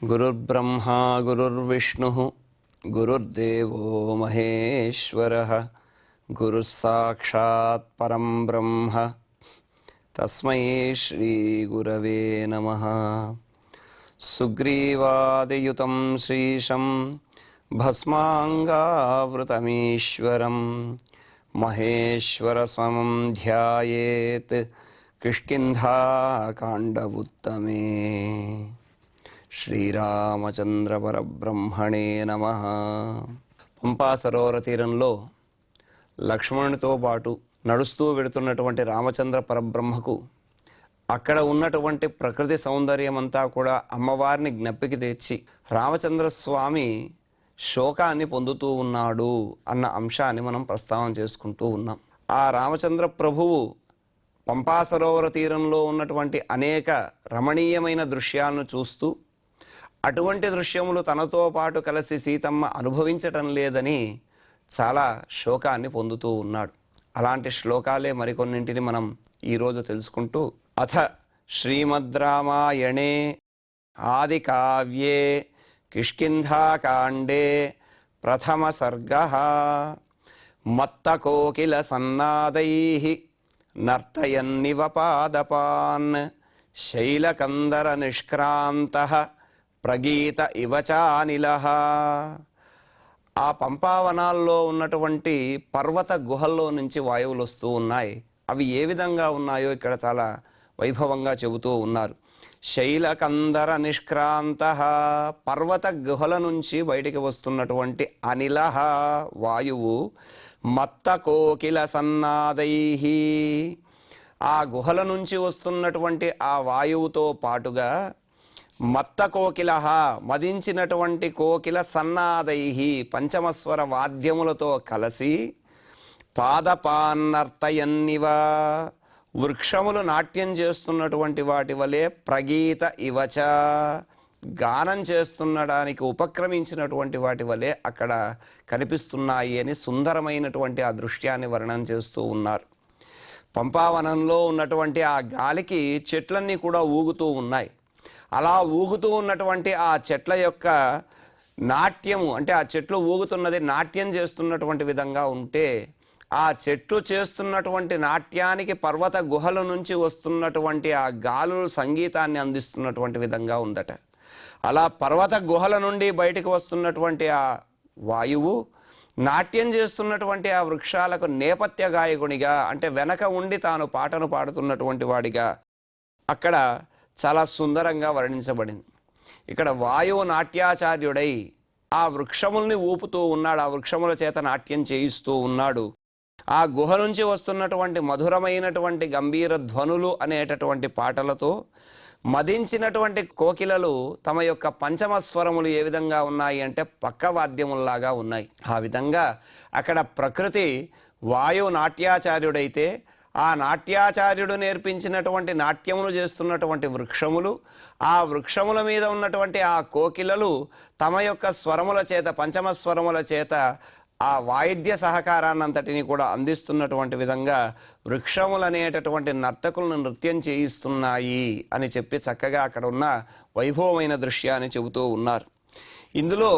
गुरुर्ब्रह्मा गुरुर्विष्णुः गुरुर्देवो महेश्वरः गुरुः साक्षात् परं ब्रह्म तस्मै श्री गुरवे नमः। सुग्रीवादियुतं श्रीशं भस्मांगावृतमीश्वरं महेश्वरस्वमं ध्यायेत् किष्किन्धाकाण्डवुत्तमे। శ్రీరామచంద్ర పరబ్రహ్మణే నమః. పంపా సరోవర తీరంలో లక్ష్మణునితో పాటు నడుస్తూ వెడుతున్నటువంటి రామచంద్ర పరబ్రహ్మకు అక్కడ ఉన్నటువంటి ప్రకృతి సౌందర్యమంతా కూడా అమ్మవారిని జ్ఞప్తికి తెచ్చి రామచంద్ర స్వామి శోకాన్ని పొందుతూ ఉన్నాడు అన్న అంశాన్ని మనం ప్రస్తావన చేసుకుంటూ ఉన్నాం. ఆ రామచంద్ర ప్రభువు పంపా సరోవర తీరంలో ఉన్నటువంటి అనేక రమణీయమైన దృశ్యాలను చూస్తూ అటువంటి దృశ్యములు తనతో పాటు కలిసి సీతమ్మ అనుభవించటం లేదని చాలా శోకాన్ని పొందుతూ ఉన్నాడు. అలాంటి శ్లోకాలే మరికొన్నింటిని మనం ఈరోజు తెలుసుకుంటూ అథ శ్రీమద్ రామాయణే ఆది కావ్యే కిష్కింధాకాండే ప్రథమ సర్గః మత్త కోకిల సన్నాదైః నర్తయన్నివ పాదపాన్ శైలకందర నిష్క్రాంతః ప్రగీత ఇవచానిలహ. ఆ పంపావనాల్లో ఉన్నటువంటి పర్వత గుహల్లో నుంచి వాయువులు వస్తూ ఉన్నాయి. అవి ఏ విధంగా ఉన్నాయో ఇక్కడ చాలా వైభవంగా చెబుతూ ఉన్నారు. శైలకందర నిష్క్రాంత, పర్వత గుహల నుంచి బయటికి వస్తున్నటువంటి అనిలహ వాయువు, మత్త కోకిల సన్నాదైః, ఆ గుహల నుంచి వస్తున్నటువంటి ఆ వాయువుతో పాటుగా మత్త కోకిల, మదించినటువంటి కోకిల సన్నాదైః, పంచమస్వర వాద్యములతో కలిసి పాదపాన్నర్తయన్నివ, వృక్షములు నాట్యం చేస్తున్నటువంటి వాటి వలె ప్రగీత ఇవచ, గానం చేస్తున్నడానికి ఉపక్రమించినటువంటి వాటి వలె అక్కడ కనిపిస్తున్నాయి అని సుందరమైనటువంటి ఆ దృశ్యాన్ని వర్ణన చేస్తూ ఉన్నారు. పంపావనంలో ఉన్నటువంటి ఆ గాలికి చెట్లన్నీ కూడా ఊగుతూ ఉన్నాయి. అలా ఊగుతూ ఉన్నటువంటి ఆ చెట్ల యొక్క నాట్యము, అంటే ఆ చెట్లు ఊగుతున్నది నాట్యం చేస్తున్నటువంటి విధంగా ఉంటే, ఆ చెట్లు చేస్తున్నటువంటి నాట్యానికి పర్వత గుహల నుంచి వస్తున్నటువంటి ఆ గాలులు సంగీతాన్ని అందిస్తున్నటువంటి విధంగా ఉందట. అలా పర్వత గుహల నుండి బయటికి వస్తున్నటువంటి ఆ వాయువు నాట్యం చేస్తున్నటువంటి ఆ వృక్షాలకు నేపథ్య గాయకునిగా, అంటే వెనక ఉండి తాను పాటను పాడుతున్నటువంటి వాడిగా అక్కడ చాలా సుందరంగా వర్ణించబడింది. ఇక్కడ వాయువు నాట్యాచార్యుడై ఆ వృక్షముల్ని ఊపుతూ ఉన్నాడు, ఆ వృక్షముల చేత నాట్యం చేయిస్తూ ఉన్నాడు. ఆ గుహ నుంచి వస్తున్నటువంటి మధురమైనటువంటి గంభీర ధ్వనులు అనేటటువంటి పాటలతో మదించినటువంటి కోకిలలు తమ యొక్క పంచమ స్వరములు ఏ విధంగా ఉన్నాయి అంటే పక్క వాద్యముల్లాగా ఉన్నాయి. ఆ విధంగా అక్కడ ప్రకృతి వాయువు నాట్యాచార్యుడైతే, ఆ నాట్యాచార్యుడు నేర్పించినటువంటి నాట్యములు చేస్తున్నటువంటి వృక్షములు, ఆ వృక్షముల మీద ఉన్నటువంటి ఆ కోకిలలు తమ యొక్క స్వరముల చేత, పంచమ స్వరముల చేత ఆ వాయిద్య సహకారాన్నంతటిని కూడా అందిస్తున్నటువంటి విధంగా వృక్షములు అనేటటువంటి నర్తకులను నృత్యం చేయిస్తున్నాయి అని చెప్పి చక్కగా అక్కడ ఉన్న వైభవమైన దృశ్యాన్ని చెబుతూ ఉన్నారు. ఇందులో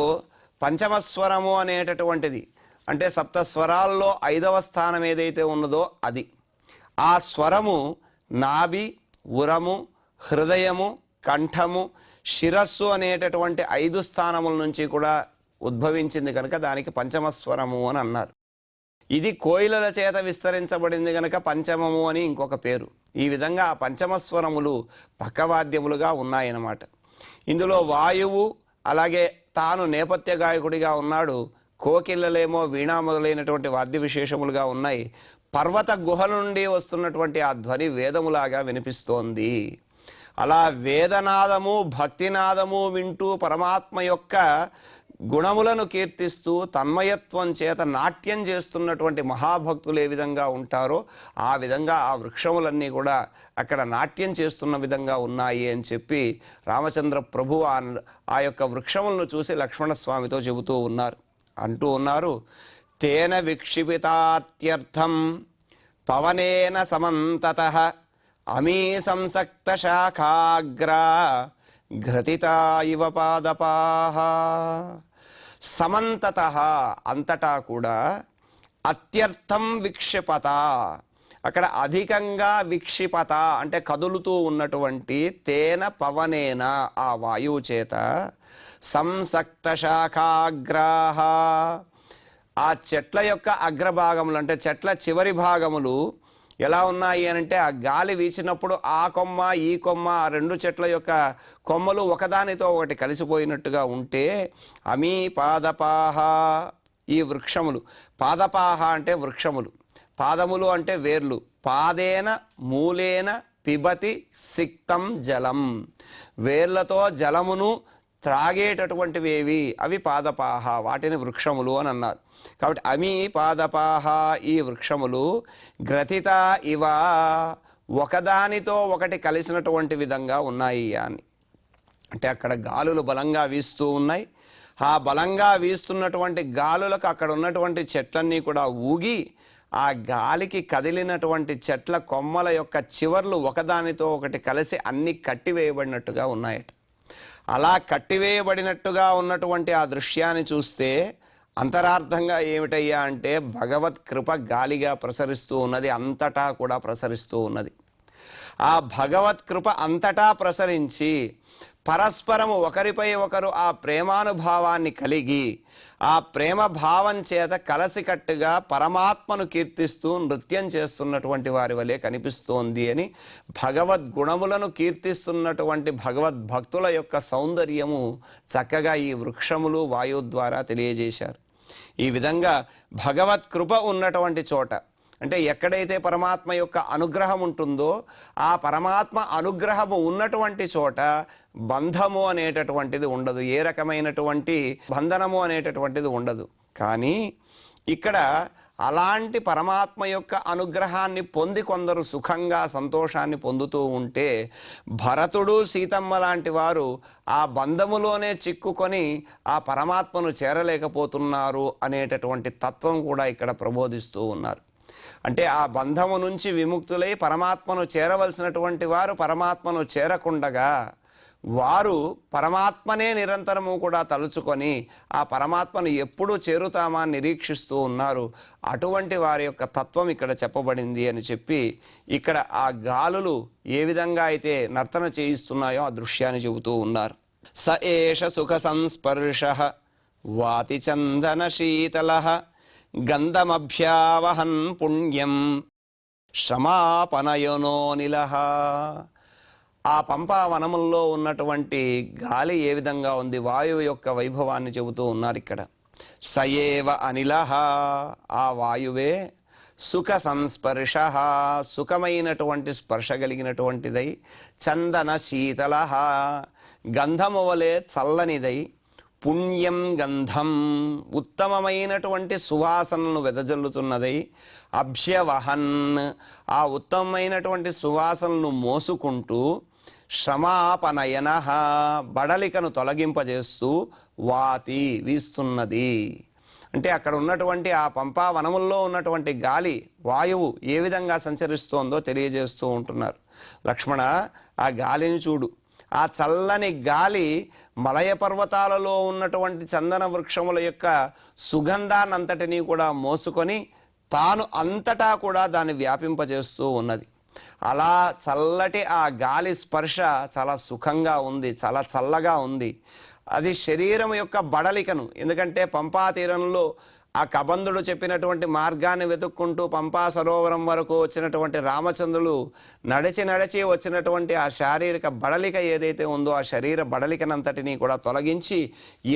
పంచమస్వరము అనేటటువంటిది, అంటే సప్తస్వరాల్లో 5వ స్థానం ఏదైతే ఉన్నదో అది. ఆ స్వరము నాభి, ఉరము, హృదయము, కంఠము, శిరస్సు అనేటటువంటి 5 స్థానముల నుంచి కూడా ఉద్భవించింది కనుక దానికి పంచమస్వరము అని అన్నారు. ఇది కోయిలల చేత విస్తరించబడింది కనుక పంచమము అని ఇంకొక పేరు. ఈ విధంగా ఆ పంచమస్వరములు పక్కవాద్యములుగా ఉన్నాయన్నమాట. ఇందులో వాయువు అలాగే తాను నేపథ్య గాయకుడిగా ఉన్నాడు, కోకిలలేమో వీణా మొదలైనటువంటి వాద్య విశేషములుగా ఉన్నాయి. పర్వత గుహల నుండి వస్తున్నటువంటి ఆ ధ్వని వేదములాగా వినిపిస్తోంది. అలా వేదనాదము భక్తినాదము వింటూ పరమాత్మ యొక్క గుణములను కీర్తిస్తూ తన్మయత్వం చేత నాట్యం చేస్తున్నటువంటి మహాభక్తులు ఏ విధంగా ఉంటారో ఆ విధంగా ఆ వృక్షములన్నీ కూడా అక్కడ నాట్యం చేస్తున్న విధంగా ఉన్నాయి అని చెప్పి రామచంద్ర ప్రభు ఆ యొక్క వృక్షములను చూసి లక్ష్మణస్వామితో చెబుతూ అంటూ ఉన్నారు. తేన విక్షిపితాత్యర్థం పవనేన సమంతతః అమీ సంసక్త శాఖాగ్ర ఘ్రతితా ఇవ పాదపాః. సమంతతః అంతటా కూడా, అత్యర్థం విక్షిపత అక్కడ అధికంగా విక్షిపత అంటే కదులుతూ ఉన్నటువంటి, తేన పవనేన ఆ వాయువు చేత, సంసక్త శాఖాగ్రాహ ఆ చెట్ల యొక్క అగ్రభాగములు అంటే చెట్ల చివరి భాగములు ఎలా ఉన్నాయి అనంటే, ఆ గాలి వీచినప్పుడు ఆ కొమ్మ ఈ కొమ్మ ఆ రెండు చెట్ల యొక్క కొమ్మలు ఒకదానితో ఒకటి కలిసిపోయినట్టుగా ఉంటే, అమీ పాదపాహ ఈ వృక్షములు, పాదపాహ అంటే వృక్షములు, పాదములు అంటే వేర్లు, పాదేన మూలేన పిబతి సిక్తం జలం, వేర్లతో జలమును త్రాగేటటువంటివేవి అవి పాదపాహ, వాటిని వృక్షములు అని అన్నారు. కాబట్టి అమీ పాదపాహ ఈ వృక్షములు, గ్రథిత ఇవ ఒకదానితో ఒకటి కలిసినటువంటి విధంగా ఉన్నాయి అని అంటే, అక్కడ గాలులు బలంగా వీస్తూ ఉన్నాయి. ఆ బలంగా వీస్తున్నటువంటి గాలులకు అక్కడ ఉన్నటువంటి చెట్లన్నీ కూడా ఊగి, ఆ గాలికి కదిలినటువంటి చెట్ల కొమ్మల యొక్క చివర్లు ఒకదానితో ఒకటి కలిసి అన్ని కట్టివేయబడినట్టుగా ఉన్నాయట. అలా కట్టివేయబడినట్టుగా ఉన్నటువంటి ఆ దృశ్యాన్ని చూస్తే అంతరార్థంగా ఏమిటయ్యా అంటే, భగవత్ కృప గాలిగా ప్రసరిస్తూ ఉన్నది, అంతటా కూడా ప్రసరిస్తూ ఉన్నది. ఆ భగవత్ కృప అంతటా ప్రసరించి పరస్పరము ఒకరిపై ఒకరు ఆ ప్రేమానుభావాన్ని కలిగి, ఆ ప్రేమ భావం చేత కలసికట్టుగా పరమాత్మను కీర్తిస్తూ నృత్యం చేస్తున్నటువంటి వారి వలె కనిపిస్తోంది అని, భగవద్గుణములను కీర్తిస్తున్నటువంటి భగవద్భక్తుల యొక్క సౌందర్యము చక్కగా ఈ వృక్షములు వాయువు ద్వారా తెలియజేశారు. ఈ విధంగా భగవత్ కృప ఉన్నటువంటి చోట అంటే, ఎక్కడైతే పరమాత్మ యొక్క అనుగ్రహం ఉంటుందో, ఆ పరమాత్మ అనుగ్రహము ఉన్నటువంటి చోట బంధము అనేటటువంటిది ఉండదు, ఏ రకమైనటువంటి బంధనము అనేటటువంటిది ఉండదు. కానీ ఇక్కడ అలాంటి పరమాత్మ యొక్క అనుగ్రహాన్ని పొంది కొందరు సుఖంగా సంతోషాన్ని పొందుతూ ఉంటే, భరతుడు సీతమ్మ లాంటి వారు ఆ బంధములోనే చిక్కుకొని ఆ పరమాత్మను చేరలేకపోతున్నారు అనేటటువంటి తత్వం కూడా ఇక్కడ ప్రబోధిస్తూ ఉన్నారు. అంటే ఆ బంధము నుంచి విముక్తులై పరమాత్మను చేరవలసినటువంటి వారు పరమాత్మను చేరకుండగా, వారు పరమాత్మనే నిరంతరము కూడా తలుచుకొని ఆ పరమాత్మను ఎప్పుడు చేరుతామా నిరీక్షిస్తూ ఉన్నారు. అటువంటి వారి యొక్క తత్వం ఇక్కడ చెప్పబడింది అని చెప్పి, ఇక్కడ ఆ గాలులు ఏ విధంగా అయితే నర్తన చేయిస్తున్నాయో ఆ దృశ్యాన్ని చెబుతూ ఉన్నారు. స ఏష సుఖ సంస్పర్శః వాతి చందన శీతలః గంధమభ్యావహన్ పుణ్యం శ్రమాపనయోనోనిలః. ఆ పంపా వనముల్లో ఉన్నటువంటి గాలి ఏ విధంగా ఉంది, వాయువు యొక్క వైభవాన్ని చెబుతూ ఉన్నారు ఇక్కడ. సయేవ అనిలః ఆ వాయువే, సుఖ సంస్పర్శ సుఖమైనటువంటి స్పర్శ కలిగినటువంటిదై, చందన శీతలః గంధము వలె చల్లనిదై, పుణ్యం గంధం ఉత్తమమైనటువంటి సువాసనను వెదజల్లుతున్నదై, అభ్యవహన్ ఆ ఉత్తమమైనటువంటి సువాసనను మోసుకుంటూ, శ్రమాపనయన బడలికను తొలగింపజేస్తూ, వాతి వీస్తున్నది. అంటే అక్కడ ఉన్నటువంటి ఆ పంపా వనముల్లో ఉన్నటువంటి గాలి వాయువు ఏ విధంగా సంచరిస్తోందో తెలియజేస్తూ ఉంటున్నారు. లక్ష్మణ ఆ గాలిని చూడు, ఆ చల్లని గాలి మలయ పర్వతాలలో ఉన్నటువంటి చందన వృక్షముల యొక్క సుగంధాన్నంతటినీ కూడా మోసుకొని తాను అంతటా కూడా దాన్ని వ్యాపింపజేస్తూ ఉన్నది. అలా చల్లటి ఆ గాలి స్పర్శ చాలా సుఖంగా ఉంది, చాలా చల్లగా ఉంది. అది శరీరం యొక్క బడలికను, ఎందుకంటే పంపా తీరంలో ఆ కబంధుడు చెప్పినటువంటి మార్గాన్ని వెతుక్కుంటూ పంపా సరోవరం వరకు వచ్చినటువంటి రామచంద్రులు నడిచి నడిచి వచ్చినటువంటి ఆ శారీరక బడలిక ఏదైతే ఉందో ఆ శరీర బడలికనంతటినీ కూడా తొలగించి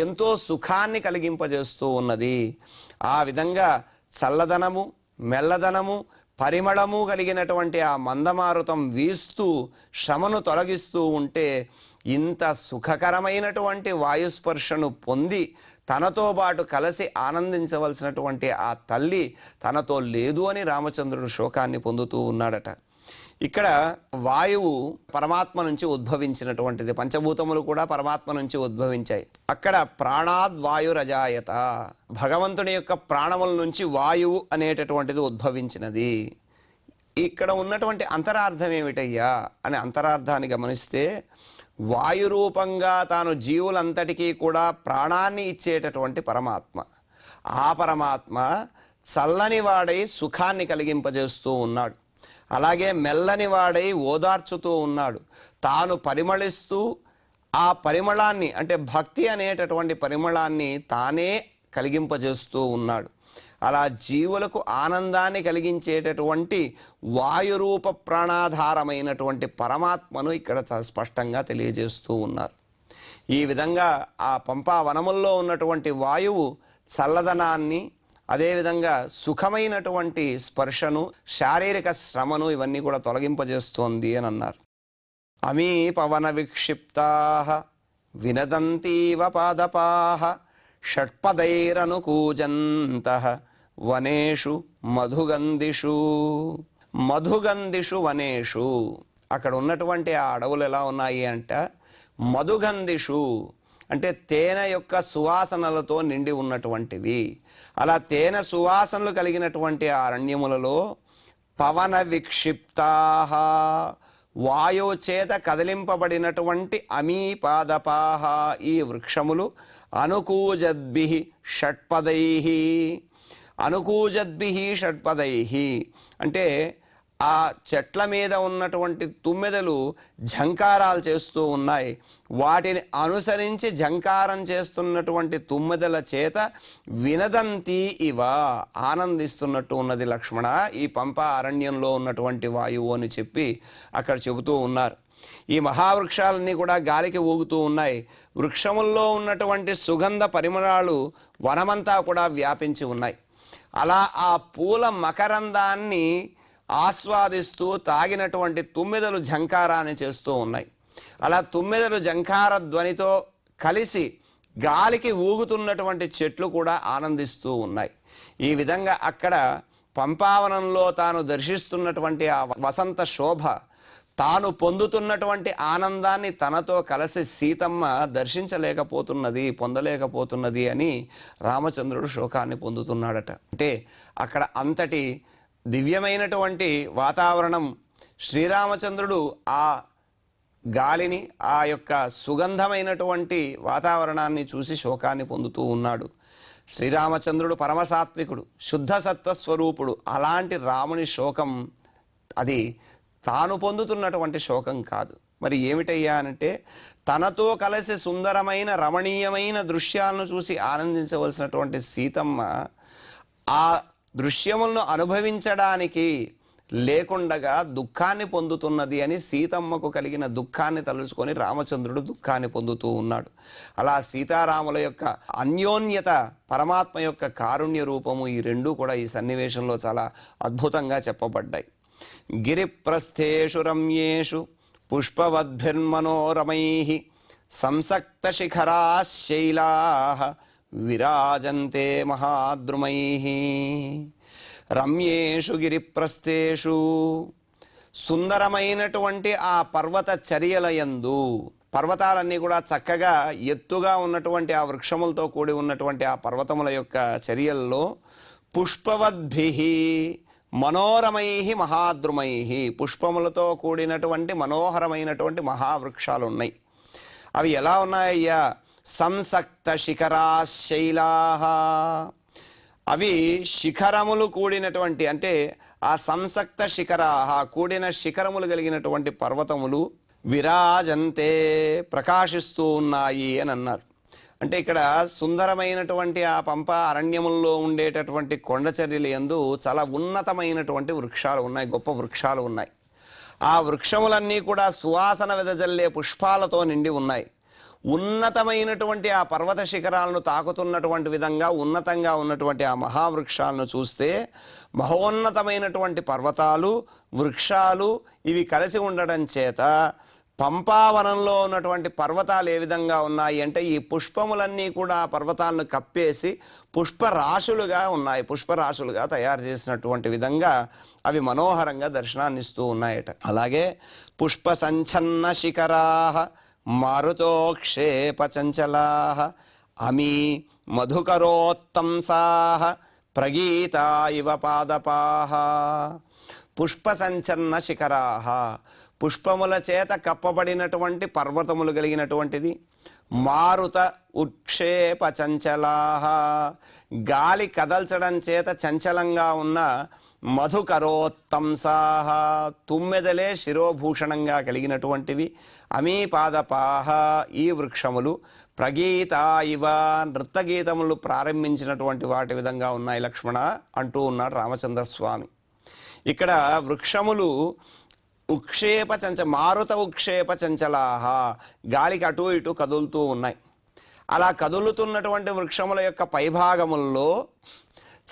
ఎంతో సుఖాన్ని కలిగింపజేస్తూ ఉన్నది. ఆ విధంగా చల్లదనము, మెల్లదనము, పరిమళము కలిగినటువంటి ఆ మందమారుతం వీస్తూ శ్రమను తొలగిస్తూ ఉంటే, ఇంత సుఖకరమైనటువంటి వాయుస్పర్శను పొంది తనతో పాటు కలిసి ఆనందించవలసినటువంటి ఆ తల్లి తనతో లేదు అని రామచంద్రుడు శోకాన్ని పొందుతూ ఉన్నాడట. ఇక్కడ వాయువు పరమాత్మ నుంచి ఉద్భవించినటువంటిది, పంచభూతములు కూడా పరమాత్మ నుంచి ఉద్భవించాయి. అక్కడ ప్రాణాద్వాయురజాయత, భగవంతుని యొక్క ప్రాణముల నుంచి వాయువు అనేటటువంటిది ఉద్భవించినది. ఇక్కడ ఉన్నటువంటి అంతరార్థం ఏమిటయ్యా అని అంతరార్థాన్ని గమనిస్తే, వాయు రూపంగా తాను జీవులంతటికీ కూడా ప్రాణాన్ని ఇచ్చేటటువంటి పరమాత్మ. ఆ పరమాత్మ చల్లని వాడై సుఖాన్ని కలిగింపజేస్తూ ఉన్నాడు. అలాగే మెల్లని వాడై ఓదార్చుతూ ఉన్నాడు. తాను పరిమళిస్తూ ఆ పరిమళాన్ని అంటే భక్తి అనేటటువంటి పరిమళాన్ని తానే కలిగింపజేస్తూ ఉన్నాడు. అలా జీవులకు ఆనందాన్ని కలిగించేటటువంటి వాయురూప ప్రాణాధారమైనటువంటి పరమాత్మను ఇక్కడ స్పష్టంగా తెలియజేస్తూ ఉన్నారు. ఈ విధంగా ఆ పంపా వనముల్లో ఉన్నటువంటి వాయువు చల్లదనాన్ని, అదేవిధంగా సుఖమైనటువంటి స్పర్శను, శారీరక శ్రమను ఇవన్నీ కూడా తొలగింపజేస్తోంది అని అన్నారు. అమీ పవన విక్షిప్తాః వినదంతీవ పాదపాః షట్పదైరనుకూజంతః వనేషు మధుగంధిషు. మధుగంధిషు వనేషు, అక్కడ ఉన్నటువంటి ఆ అడవులు ఎలా ఉన్నాయి అంటే మధుగంధిషు అంటే తేనె యొక్క సువాసనలతో నిండి ఉన్నటువంటివి. అలా తేనె సువాసనలు కలిగినటువంటి ఆ అరణ్యములలో పవన విక్షిప్తాః వాయువు చేత కదిలింపబడినటువంటి అమీపాదపాః ఈ వృక్షములు అనుకూజద్భిః షట్పదైః. అనుకూజద్భిః షట్పదైః అంటే ఆ చెట్ల మీద ఉన్నటువంటి తుమ్మెదలు ఝంకారాలు చేస్తూ ఉన్నాయి. వాటిని అనుసరించి ఝంకారం చేస్తున్నటువంటి తుమ్మెదల చేత వినదంతి ఇవ ఆనందిస్తున్నట్టు ఉన్నది లక్ష్మణ ఈ పంపా అరణ్యంలో ఉన్నటువంటి వాయువు అని చెప్పి అక్కడ చెబుతూ ఉన్నారు. ఈ మహావృక్షాలన్నీ కూడా గాలికి ఊగుతూ ఉన్నాయి. వృక్షముల్లో ఉన్నటువంటి సుగంధ పరిమళాలు వనమంతా కూడా వ్యాపించి ఉన్నాయి. అలా ఆ పూల మకరందాన్ని ఆస్వాదిస్తూ తాగినటువంటి తుమ్మెదలు ఝంకారాన్ని చేస్తూ ఉన్నాయి. అలా తుమ్మెదలు ఝంకార ధ్వనితో కలిసి గాలికి ఊగుతున్నటువంటి చెట్లు కూడా ఆనందిస్తూ ఉన్నాయి. ఈ విధంగా అక్కడ పంపావనంలో తాను దర్శిస్తున్నటువంటి ఆ వసంత శోభ, తాను పొందుతున్నటువంటి ఆనందాన్ని తనతో కలిసి సీతమ్మ దర్శించలేకపోతున్నది, పొందలేకపోతున్నది అని రామచంద్రుడు శోకాన్ని పొందుతున్నాడట. అంటే అక్కడ అంతటి దివ్యమైనటువంటి వాతావరణం. శ్రీరామచంద్రుడు ఆ గాలిని, ఆ యొక్క సుగంధమైనటువంటి వాతావరణాన్ని చూసి శోకాన్ని పొందుతూ ఉన్నాడు. శ్రీరామచంద్రుడు పరమసాత్వికుడు, శుద్ధ సత్వస్వరూపుడు. అలాంటి రాముని శోకం అది తాను పొందుతున్నటువంటి శోకం కాదు. మరి ఏమిటయ్యా అంటే తనతో కలిసి సుందరమైన రమణీయమైన దృశ్యాలను చూసి ఆనందించవలసినటువంటి సీతమ్మ ఆ దృశ్యములను అనుభవించడానికి లేకుండగా దుఃఖాన్ని పొందుతున్నది అని సీతమ్మకు కలిగిన దుఃఖాన్ని తలుచుకొని రామచంద్రుడు దుఃఖాన్ని పొందుతూ ఉన్నాడు. అలా సీతారాముల యొక్క అన్యోన్యత, పరమాత్మ యొక్క కారుణ్య రూపము, ఈ రెండూ కూడా ఈ సన్నివేశంలో చాలా అద్భుతంగా చెప్పబడ్డాయి. గిరిప్రస్థేషు రమ్యేషు పుష్పవద్భిర్మనోరమైః సంసక్త శిఖరాః శైలాః విరాజంతే మహాద్రుమైః. రమ్యేషు గిరిప్రస్థేషు, సుందరమైనటువంటి ఆ పర్వత చర్యలయందు, పర్వతాలన్నీ కూడా చక్కగా ఎత్తుగా ఉన్నటువంటి ఆ వృక్షములతో కూడి ఉన్నటువంటి ఆ పర్వతముల యొక్క చర్యల్లో పుష్పవద్భిః మనోరమైః మహాద్రుమైః, పుష్పములతో కూడినటువంటి మనోహరమైనటువంటి మహావృక్షాలు ఉన్నాయి. అవి ఎలా ఉన్నాయ్యా? సంసక్త శిఖరాః శైలాః, అవి శిఖరములు కూడినటువంటి, అంటే ఆ సంసక్త శిఖరాః కూడిన శిఖరములు కలిగినటువంటి పర్వతములు విరాజంతే ప్రకాశిస్తూ ఉన్నాయి అని అన్నారు. అంటే ఇక్కడ సుందరమైనటువంటి ఆ పంపా అరణ్యముల్లో ఉండేటటువంటి కొండచర్యల యందు చాలా ఉన్నతమైనటువంటి వృక్షాలు ఉన్నాయి, గొప్ప వృక్షాలు ఉన్నాయి. ఆ వృక్షములన్నీ కూడా సువాసన వెదజల్లే పుష్పాలతో నిండి ఉన్నాయి. ఉన్నతమైనటువంటి ఆ పర్వత శిఖరాలను తాకుతున్నటువంటి విధంగా ఉన్నతంగా ఉన్నటువంటి ఆ మహావృక్షాలను చూస్తే మహోన్నతమైనటువంటి పర్వతాలు, వృక్షాలు ఇవి కలిసి ఉండడం చేత పంపావనంలో ఉన్నటువంటి పర్వతాలు ఏ విధంగా ఉన్నాయి అంటే ఈ పుష్పములన్నీ కూడా ఆ పర్వతాలను కప్పేసి పుష్పరాశులుగా ఉన్నాయి, పుష్పరాశులుగా తయారు చేసినటువంటి విధంగా అవి మనోహరంగా దర్శనాన్నిస్తూ ఉన్నాయట. అలాగే పుష్ప సంఛన్న శిఖరాః మారుతోక్షేపచంచలాః అమీ మధుకరోత్తంసాః ప్రగీతా ఇవ పాదపాః. పుష్ప సంచన్న శిఖరాః, పుష్పముల చేత కప్పబడినటువంటి పర్వతములు కలిగినటువంటిది. మారుత ఉక్షేప చంచలాహ, గాలి కదల్చడం చేత చంచలంగా ఉన్న మధుకరోత్తంసాహ, తుమ్మెదలే శిరోభూషణంగా కలిగినటువంటివి. అమీపాదపాహ, ఈ వృక్షములు ప్రగీత ఇవ, నృత్తగీతములు ప్రారంభించినటువంటి వాటి విధంగా ఉన్నాయి లక్ష్మణ అంటూ ఉన్నాడు రామచంద్రస్వామి. ఇక్కడ వృక్షములు మారుత ఉక్షేప చంచలాహ, గాలికి అటు ఇటు కదులుతూ ఉన్నాయి. అలా కదులుతున్నటువంటి వృక్షముల యొక్క పైభాగముల్లో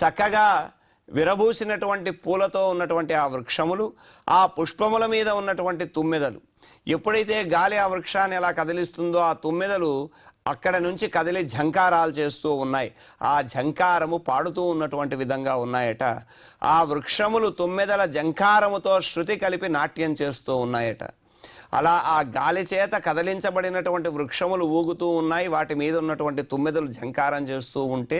చక్కగా విరబూసినటువంటి పూలతో ఉన్నటువంటి ఆ వృక్షములు, ఆ పుష్పముల మీద ఉన్నటువంటి తుమ్మెదలు, ఎప్పుడైతే గాలి ఆ వృక్షాన్ని ఎలా కదిలిస్తుందో ఆ తుమ్మెదలు అక్కడ నుంచి కదిలి ఝంకారాలు చేస్తూ ఉన్నాయి. ఆ ఝంకారము పాడుతూ ఉన్నటువంటి విధంగా ఉన్నాయట. ఆ వృక్షములు తుమ్మెదల ఝంకారముతో శృతి కలిపి నాట్యం చేస్తూ ఉన్నాయట. అలా ఆ గాలి చేత కదిలించబడినటువంటి వృక్షములు ఊగుతూ ఉన్నాయి. వాటి మీద ఉన్నటువంటి తుమ్మెదలు ఝంకారం చేస్తూ ఉంటే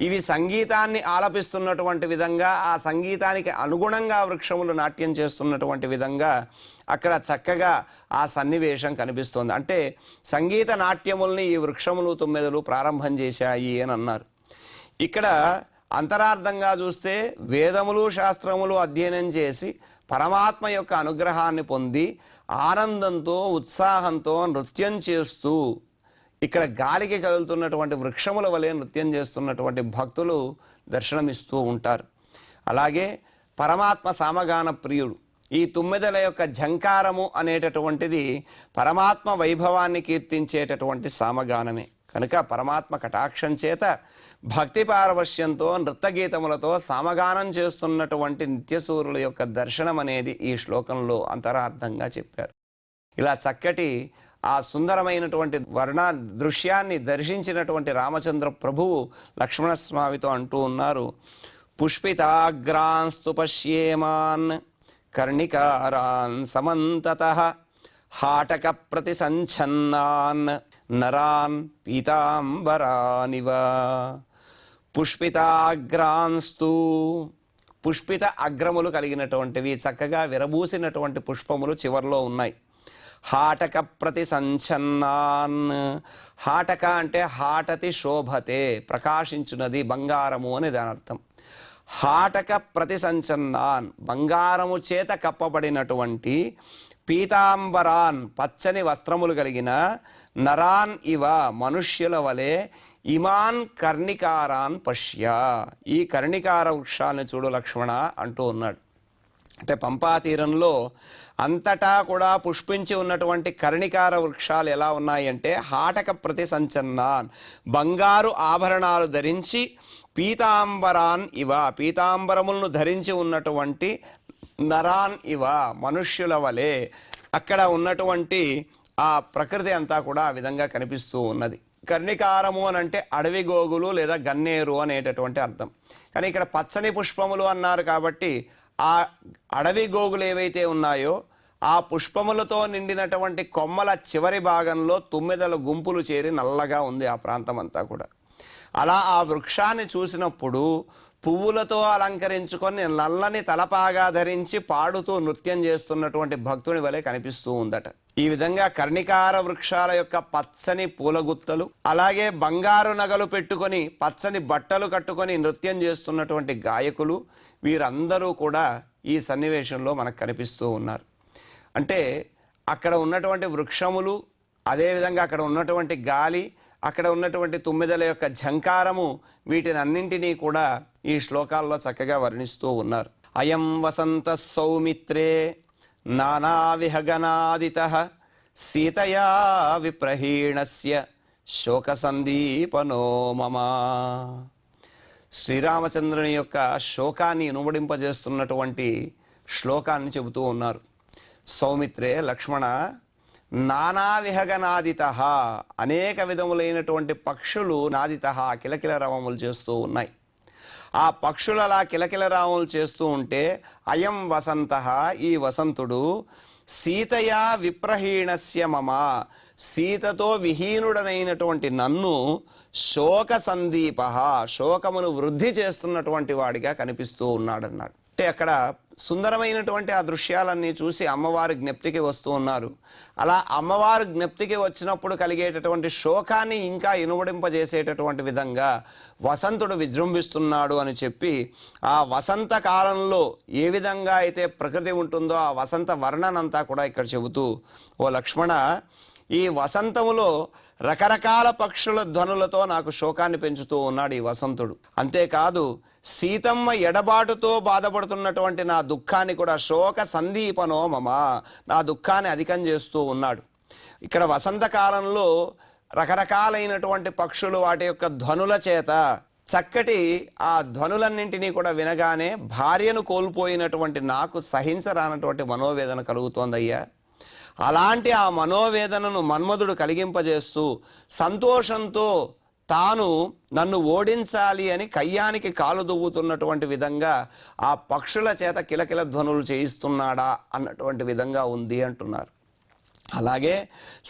ఇవి సంగీతాన్ని ఆలపిస్తున్నటువంటి విధంగా, ఆ సంగీతానికి అనుగుణంగా వృక్షములు నాట్యం చేస్తున్నటువంటి విధంగా అక్కడ చక్కగా ఆ సన్నివేశం కనిపిస్తోంది. అంటే సంగీత నాట్యముల్ని ఈ వృక్షములు తుమ్మెదలు ప్రారంభం చేశాయి అని అన్నారు. ఇక్కడ అంతరార్థంగా చూస్తే వేదములు శాస్త్రములు అధ్యయనం చేసి పరమాత్మ యొక్క అనుగ్రహాన్ని పొంది ఆనందంతో ఉత్సాహంతో నృత్యం చేస్తూ ఇక్కడ గాలికి కదులుతున్నటువంటి వృక్షముల వలె నృత్యం చేస్తున్నటువంటి భక్తులు దర్శనమిస్తూ ఉంటారు. అలాగే పరమాత్మ సామగాన ప్రియుడు. ఈ తుమ్మెదల యొక్క ఝంకారము అనేటటువంటిది పరమాత్మ వైభవాన్ని కీర్తించేటటువంటి సామగానమే. కనుక పరమాత్మ కటాక్షం చేత భక్తి పారవశ్యంతో నృత్తగీతములతో సామగానం చేస్తున్నటువంటి నిత్యసూరుల యొక్క దర్శనం అనేది ఈ శ్లోకంలో అంతరార్థంగా చెప్పారు. ఇలా చక్కటి ఆ సుందరమైనటువంటి వర్ణ దృశ్యాన్ని దర్శించినటువంటి రామచంద్ర ప్రభువు లక్ష్మణస్వామితో అంటూ ఉన్నారు, పుష్పితాగ్రాన్స్తు పశ్యేమాన్ కర్ణికారాన్ సమంతతః హాటక ప్రతిసంఛన్నాన్ నరాన్ పీతాంబరానివ. పుష్పితాగ్రాన్స్తు, పుష్పిత అగ్రములు కలిగినటువంటివి, చక్కగా విరబూసినటువంటి పుష్పములు చివర్లో ఉన్నాయి. హాటక ప్రతిసంఛన్నాన్, హాటక అంటే హాటతి శోభతే, ప్రకాశించున్నది, బంగారము అని దాని అర్థం. హాటక ప్రతిసంఛన్నాన్, బంగారము చేత కప్పబడినటువంటి, పీతాంబరాన్, పచ్చని వస్త్రములు కలిగిన, నరాన్ ఇవ, మనుష్యుల వలె, ఇమాన్ కర్ణికారాన్ పశ్య, ఈ కర్ణికార వృక్షాలను చూడు లక్ష్మణ అంటూ ఉన్నాడు. అంటే పంపా తీరంలో అంతటా కూడా పుష్పించి ఉన్నటువంటి కర్ణికార వృక్షాలు ఎలా ఉన్నాయి అంటే హాటక ప్రతిసంచన్నాన్, బంగారు ఆభరణాలు ధరించి, పీతాంబరాన్ ఇవ, పీతాంబరములను ధరించి ఉన్నటువంటి, నరాన్ ఇవ, మనుష్యుల వలె. అక్కడ ఉన్నటువంటి ఆ ప్రకృతి అంతా కూడా ఆ విధంగా కనిపిస్తూ ఉన్నది. కర్ణికారము అని అంటే అడవి గోగులు లేదా గన్నేరు అనేటటువంటి అర్థం. కానీ ఇక్కడ పచ్చని పుష్పములు అన్నారు కాబట్టి ఆ అడవి గోగులు ఏవైతే ఉన్నాయో ఆ పుష్పములతో నిండినటువంటి కొమ్మల చివరి భాగంలో తుమ్మెదల గుంపులు చేరి నల్లగా ఉంది ఆ ప్రాంతం అంతా కూడా. అలా ఆ వృక్షాన్ని చూసినప్పుడు పువ్వులతో అలంకరించుకొని నల్లని తలపాగా ధరించి పాడుతూ నృత్యం చేస్తున్నటువంటి భక్తుని వలె కనిపిస్తూ ఉందట. ఈ విధంగా కర్ణికార వృక్షాల యొక్క పచ్చని పూలగుత్తలు, అలాగే బంగారు నగలు పెట్టుకొని పచ్చని బట్టలు కట్టుకొని నృత్యం చేస్తున్నటువంటి గాయకులు, వీరందరూ కూడా ఈ సన్నివేశంలో మనకు కనిపిస్తూ ఉన్నారు. అంటే అక్కడ ఉన్నటువంటి వృక్షములు, అదేవిధంగా అక్కడ ఉన్నటువంటి గాలి, అక్కడ ఉన్నటువంటి తుమ్మెదల యొక్క ఝంకారము, వీటినన్నింటినీ కూడా ఈ శ్లోకాల్లో చక్కగా వర్ణిస్తూ ఉన్నారు. అయం వసంత సౌమిత్రే నానా విహగనాదితః సీతయా విప్రహీణస్య శోక సందీపనో మమ. శ్రీరామచంద్రుని యొక్క శోకాన్ని ఇనుమడింపజేస్తున్నటువంటి శ్లోకాన్ని చెబుతూ ఉన్నారు. సౌమిత్రే లక్ష్మణ, నానా విహగనాదిత, అనేక విధములైనటువంటి పక్షులు నాదిత కిలకిల రావములు చేస్తూ ఉన్నాయి. ఆ పక్షులు అలా కిలకిల రావములు చేస్తూ ఉంటే అయం వసంత, ఈ వసంతుడు, సీతయా విప్రహీణస్య మమ, సీతతో విహీనుడనైనటువంటి నన్ను శోక సందీప, శోకమును వృద్ధి చేస్తున్నటువంటి వాడిగా కనిపిస్తూ ఉన్నాడన్నాడు. అంటే అక్కడ సుందరమైనటువంటి ఆ దృశ్యాలన్నీ చూసి అమ్మవారి జ్ఞప్తికి వస్తూ ఉన్నారు. అలా అమ్మవారు జ్ఞప్తికి వచ్చినప్పుడు కలిగేటటువంటి శోకాన్ని ఇంకా ఇనుమడింపజేసేటటువంటి విధంగా వసంతుడు విజృంభిస్తున్నాడు అని చెప్పి, ఆ వసంత కాలంలో ఏ విధంగా అయితే ప్రకృతి ఉంటుందో ఆ వసంత వర్ణనంతా కూడా ఇక్కడ చెబుతూ, ఓ లక్ష్మణ, ఈ వసంతములో రకరకాల పక్షుల ధ్వనులతో నాకు శోకాన్ని పెంచుతూ ఉన్నాడు ఈ వసంతుడు. అంతేకాదు సీతమ్మ ఎడబాటుతో బాధపడుతున్నటువంటి నా దుఃఖాన్ని కూడా శోక సందీపనో మమ, నా దుఃఖాన్ని అధికం చేస్తూ ఉన్నాడు. ఇక్కడ వసంతకాలంలో రకరకాలైనటువంటి పక్షులు వాటి యొక్క ధ్వనుల చేత చక్కటి ఆ ధ్వనులన్నింటినీ కూడా వినగానే భార్యను కోల్పోయినటువంటి నాకు సహించరానటువంటి మనోవేదన కలుగుతోందయ్యా. అలాంటి ఆ మనోవేదనను మన్మధుడు కలిగింపజేస్తూ సంతోషంతో తాను నన్ను ఓడించాలి అని కయ్యానికి కాలు దువ్వుతున్నటువంటి విధంగా ఆ పక్షుల చేత కిలకిల ధ్వనులు చేయిస్తున్నాడా అన్నటువంటి విధంగా ఉంది అంటున్నారు. అలాగే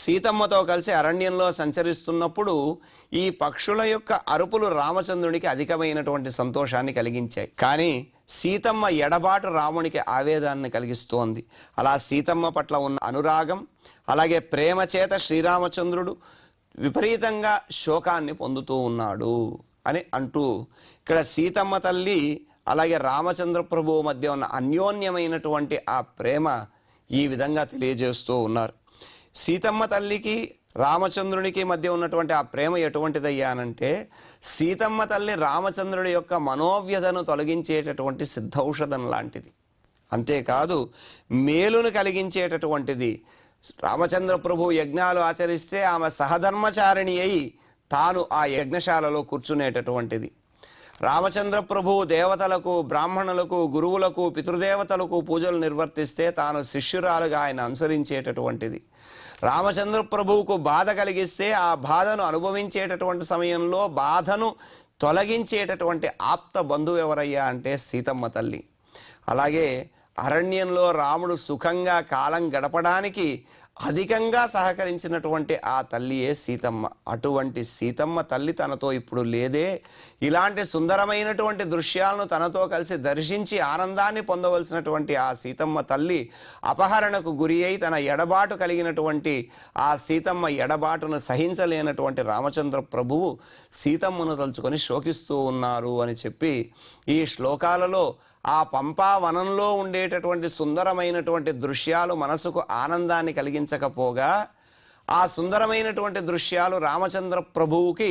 సీతమ్మతో కలిసి అరణ్యంలో సంచరిస్తున్నప్పుడు ఈ పక్షుల యొక్క అరుపులు రామచంద్రునికి అధికమైనటువంటి సంతోషాన్ని కలిగించాయి. కానీ సీతమ్మ ఎడబాటు రామునికి ఆవేదాన్ని కలిగిస్తోంది. అలా సీతమ్మ పట్ల ఉన్న అనురాగం, అలాగే ప్రేమ చేత శ్రీరామచంద్రుడు విపరీతంగా శోకాన్ని పొందుతూ ఉన్నాడు అని అంటూ, ఇక్కడ సీతమ్మ తల్లి అలాగే రామచంద్ర ప్రభువు మధ్య ఉన్న అన్యోన్యమైనటువంటి ఆ ప్రేమ ఈ విధంగా తెలియజేస్తూ ఉన్నారు. సీతమ్మ తల్లికి రామచంద్రునికి మధ్య ఉన్నటువంటి ఆ ప్రేమ ఎటువంటిదయ్యానంటే, సీతమ్మ తల్లి రామచంద్రుడి యొక్క మనోవ్యధను తొలగించేటటువంటి సిద్ధౌషధం లాంటిది. అంతేకాదు మేలును కలిగించేటటువంటిది. రామచంద్ర ప్రభు యజ్ఞాలు ఆచరిస్తే ఆమె సహధర్మచారిణి అయి తాను ఆ యజ్ఞశాలలో కూర్చునేటటువంటిది. రామచంద్ర ప్రభువు దేవతలకు, బ్రాహ్మణులకు, గురువులకు, పితృదేవతలకు పూజలు నిర్వర్తిస్తే తాను శిష్యురాలుగా ఆయన అనుసరించేటటువంటిది. రామచంద్ర ప్రభువుకు బాధ కలిగిస్తే ఆ బాధను అనుభవించేటటువంటి సమయంలో బాధను తొలగించేటటువంటి ఆప్త బంధువు ఎవరయ్యా అంటే సీతమ్మ తల్లి. అలాగే అరణ్యంలో రాముడు సుఖంగా కాలం గడపడానికి అధికంగా సహకరించినటువంటి ఆ తల్లియే సీతమ్మ. అటువంటి సీతమ్మ తల్లి తనతో ఇప్పుడు లేదే. ఇలాంటి సుందరమైనటువంటి దృశ్యాలను తనతో కలిసి దర్శించి ఆనందాన్ని పొందవలసినటువంటి ఆ సీతమ్మ తల్లి అపహరణకు గురి అయి తన ఎడబాటు కలిగినటువంటి ఆ సీతమ్మ ఎడబాటును సహించలేనటువంటి రామచంద్ర ప్రభువు సీతమ్మను తలుచుకొని శోకిస్తూ ఉన్నారు అని చెప్పి ఈ శ్లోకాలలో ఆ పంపా వనంలో ఉండేటటువంటి సుందరమైనటువంటి దృశ్యాలు మనసుకు ఆనందాన్ని కలిగించకపోగా ఆ సుందరమైనటువంటి దృశ్యాలు రామచంద్ర ప్రభువుకి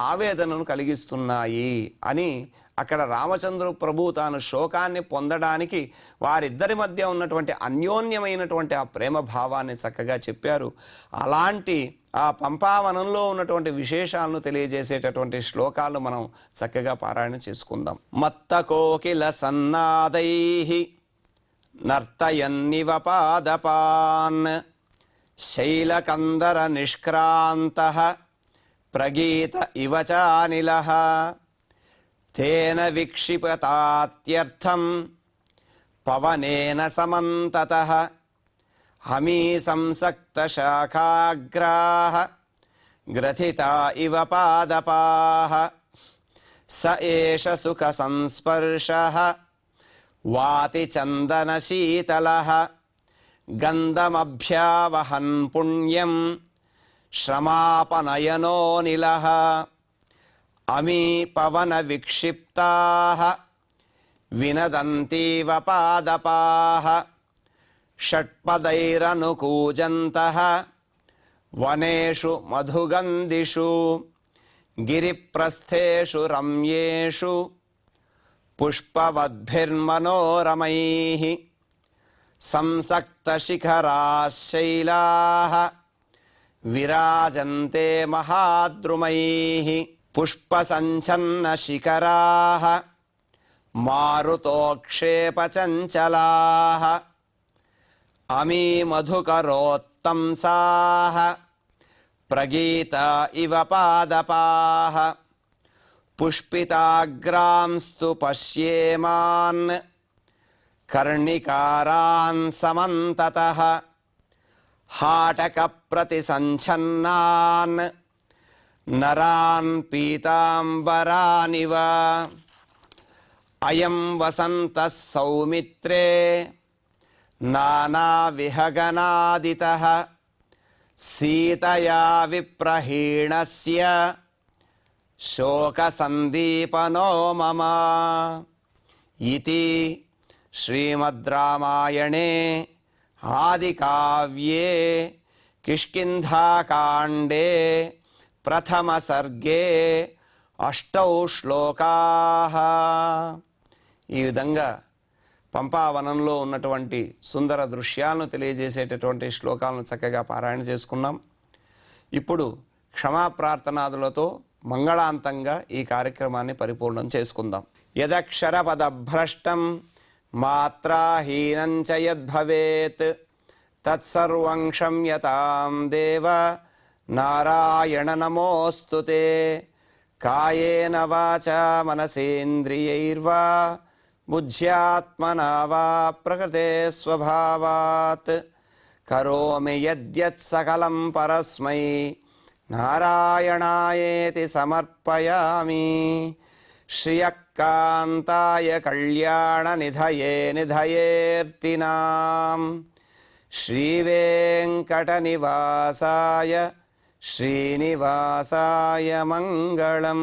ఆవేదనను కలిగిస్తున్నాయి అని అక్కడ రామచంద్ర ప్రభువు తాను శోకాన్ని పొందడానికి వారిద్దరి మధ్య ఉన్నటువంటి అన్యోన్యమైనటువంటి ఆ ప్రేమ భావాన్ని చక్కగా చెప్పారు. అలాంటి ఆ పంపావనంలో ఉన్నటువంటి విశేషాలను తెలియజేసేటటువంటి శ్లోకాలు మనం చక్కగా పారాయణ చేసుకుందాం. మత్త కోకిల సన్నాదైః నర్తయన్నివ పాదపాన్ శైలకందర నిష్క్రాంతః ప్రగీత ఇవ చానిలః తేన విక్షిపతాత్యర్థం పవనేన సమంతతః హమీ సంసక్త శాఖాగ్రాః గ్రథితా ఇవ పాదపాః స ఏష సుఖ సంస్పర్శః వాతి చందన శీతలః గంధమభ్యావహన్ పుణ్యం శ్రమాపనయనోనిలః అమీ పవన విక్షిప్తాః వినదంతీవ పాదపాః షట్పదైరనుకూజంతః వనేషు మధుగంధిషు గిరిప్రస్థేషు రమ్యేషు పుష్పవద్భిర్మనోరమైః సంసక్తశిఖరాः శైలాः విరాజంతే మహాద్రుమైః పుష్పసంఛన్నశిఖరాः మారుతోక్షేపచంచలాः అమీ మధుకరోత్తంసాః ప్రగీత ఇవ పాదపాః పుష్పితాగ్రాంస్తు పశ్యేమాన్ కర్ణికారాన్ సమంతతః హాటక ప్రతిసంఛన్నాన్ నరాన్ పీతాంబరానివ అయం వసంతః సౌమిత్రే నానావిహగనాదితః సీతయా విప్రహీణస్య శోకసందీపనో మమ ఇతి శ్రీమద్ రామాయణే ఆదికావ్యే కిష్కింధాకాండే ప్రథమ సర్గే 8 శ్లోకాః. ఈ విధంగా పంపావనంలో ఉన్నటువంటి సుందర దృశ్యాలను తెలియజేసేటటువంటి శ్లోకాలను చక్కగా పారాయణ చేసుకున్నాం. ఇప్పుడు క్షమాప్రార్థనాదులతో మంగళాంతంగా ఈ కార్యక్రమాన్ని పరిపూర్ణం చేసుకుందాం. యదక్షర పదభ్రష్టం మాత్రాహీనం చ యద్భవేత్ తత్సర్వం క్షమ్యతాం దేవ నారాయణ నమోస్తుతే. కాయేన వాచా మనసేంద్రియైర్వా బుద్ధ్యాత్మనా వా ప్రకృతే స్వభావాత్ కరోమి యద్యత్ సకలం పరస్మై నారాయణాయేతి సమర్పయామి. శ్రియకాంతాయ కళ్యాణ నిధయే నిధయేర్తినాం శ్రీవేంకట నివాసాయ శ్రీనివాసాయ మంగళం.